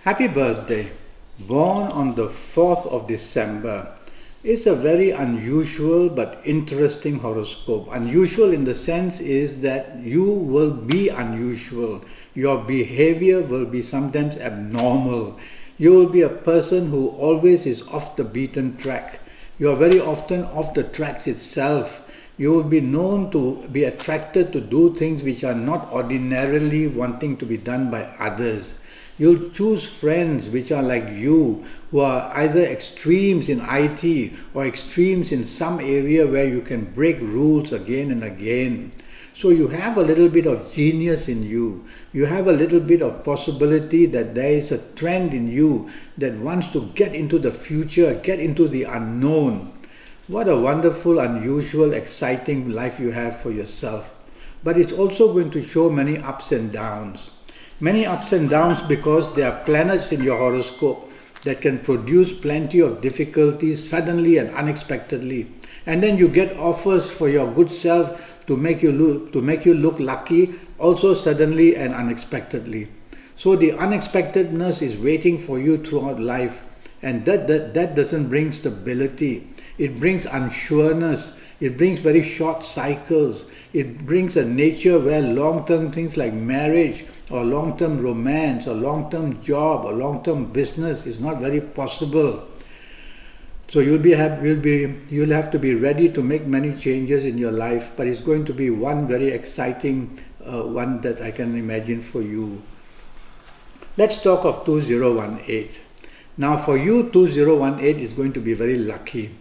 Happy birthday. Born on the 4th of December. It's a very unusual but interesting horoscope. Unusual in the sense is that you will be unusual. Your behavior will be sometimes abnormal. You will be a person who always is off the beaten track. You are very often off the tracks itself. You will be known to be attracted to do things which are not ordinarily wanting to be done by others. You'll choose friends which are like you, who are either extremes in IT or extremes in some area where you can break rules again and again. So you have a little bit of genius in you. You have a little bit of possibility that there is a trend in you that wants to get into the future, get into the unknown. What a wonderful, unusual, exciting life you have for yourself. But it's also going to show many ups and downs. Many ups and downs because there are planets in your horoscope that can produce plenty of difficulties suddenly and unexpectedly. And then you get offers for your good self to make you look lucky, also suddenly and unexpectedly. So the unexpectedness is waiting for you throughout life, and that doesn't bring stability. It brings unsureness. It brings very short cycles. It brings a nature where long-term things like marriage or long-term romance or long-term job or long-term business is not very possible. So you'll have to be ready to make many changes in your life, but it's going to be one very exciting one that I can imagine for you. Let's talk of 2018. Now for you, 2018 is going to be very lucky.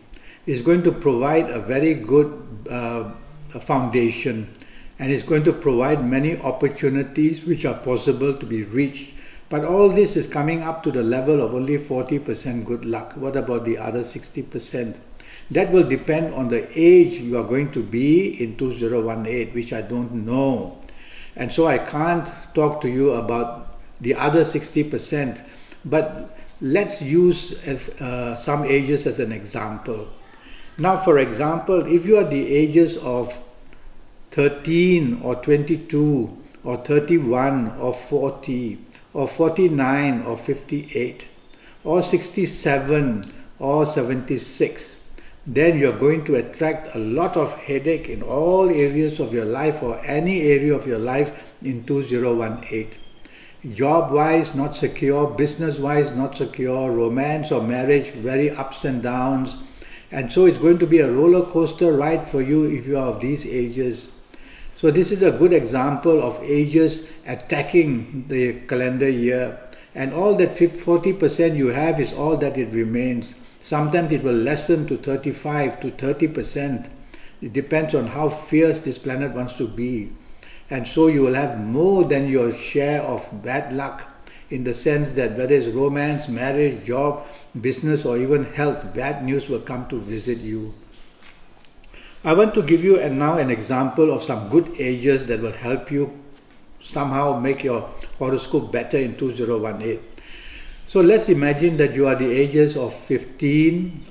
It's going to provide a very good foundation, and it's going to provide many opportunities which are possible to be reached. But all this is coming up to the level of only 40% good luck. What about the other 60%? That will depend on the age you are going to be in 2018, which I don't know. And so I can't talk to you about the other 60%. But let's use some ages as an example. Now, for example, if you are the ages of 13 or 22 or 31 or 40 or 49 or 58 or 67 or 76, then you're going to attract a lot of headache in all areas of your life or any area of your life in 2018. Job-wise, not secure. Business-wise, not secure. Romance or marriage, very ups and downs. And so it's going to be a roller coaster ride for you if you are of these ages. So this is a good example of ages attacking the calendar year. And all that 40% you have is all that it remains. Sometimes it will lessen to 35 to 30%. It depends on how fierce this planet wants to be. And so you will have more than your share of bad luck, in the sense that whether it's romance, marriage, job, business, or even health, bad news will come to visit you. I want to give you now an example of some good ages that will help you somehow make your horoscope better in 2018. So let's imagine that you are the ages of 16.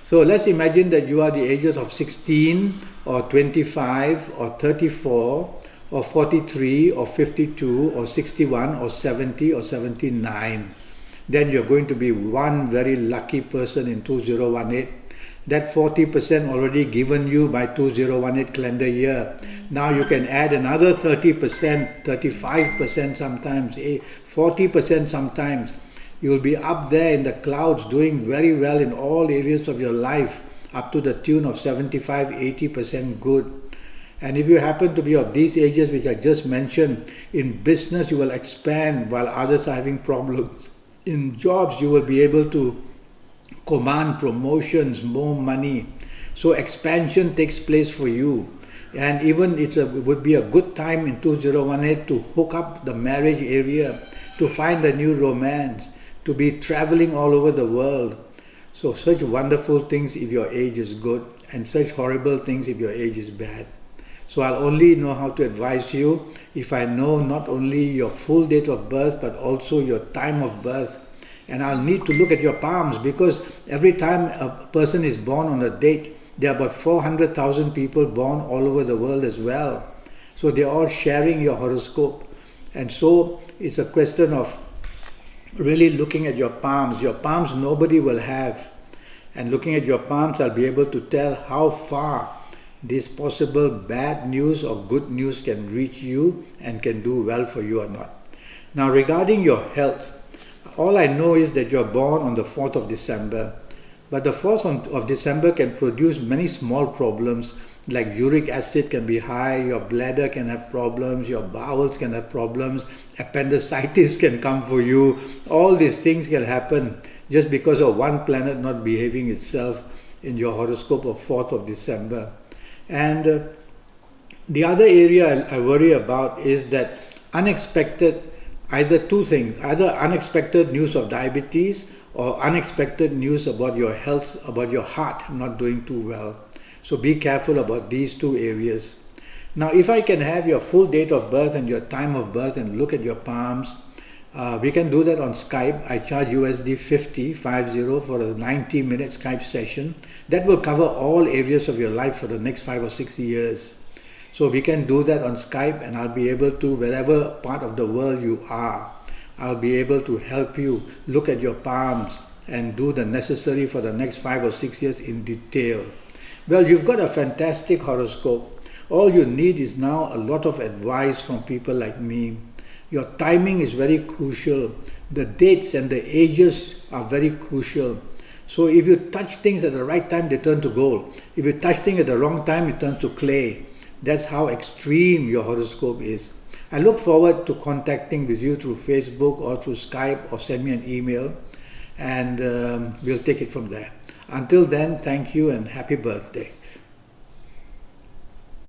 So let's imagine that you are the ages of 16 or 25 or 34 or 43 or 52 or 61 or 70 or 79. Then you're going to be one very lucky person in 2018. That 40% already given you by 2018 calendar year. Now you can add another 30%, 35% sometimes, 40% sometimes. You'll be up there in the clouds doing very well in all areas of your life, up to the tune of 75, 80% good. And if you happen to be of these ages which I just mentioned, in business you will expand while others are having problems. In jobs you will be able to command promotions, more money. So expansion takes place for you. And even it would be a good time in 2018 to hook up the marriage area, to find a new romance, to be traveling all over the world. So such wonderful things if your age is good, and such horrible things if your age is bad. So I'll only know how to advise you if I know not only your full date of birth but also your time of birth. And I'll need to look at your palms, because every time a person is born on a date, there are about 400,000 people born all over the world as well. So they're all sharing your horoscope. And so it's a question of really looking at your palms. Your palms nobody will have. And looking at your palms, I'll be able to tell how far this possible bad news or good news can reach you and can do well for you or not. Now regarding your health, all I know is that you're born on the 4th of December. But the 4th of December can produce many small problems, like uric acid can be high, your bladder can have problems, your bowels can have problems, appendicitis can come for you. All these things can happen just because of one planet not behaving itself in your horoscope of 4th of December. And the other area I worry about is that unexpected, either two things, either unexpected news of diabetes or unexpected news about your health, about your heart not doing too well. So be careful about these two areas. Now if I can have your full date of birth and your time of birth and look at your palms, we can do that on Skype. I charge USD 50 for a 90-minute Skype session. That will cover all areas of your life for the next 5 or 6 years. So we can do that on Skype, and I'll be able to, wherever part of the world you are, I'll be able to help you look at your palms and do the necessary for the next 5 or 6 years in detail. Well, you've got a fantastic horoscope. All you need is now a lot of advice from people like me. Your timing is very crucial. The dates and the ages are very crucial. So if you touch things at the right time, they turn to gold. If you touch things at the wrong time, it turns to clay. That's how extreme your horoscope is. I look forward to contacting with you through Facebook or through Skype, or send me an email, and we'll take it from there. Until then, thank you and happy birthday.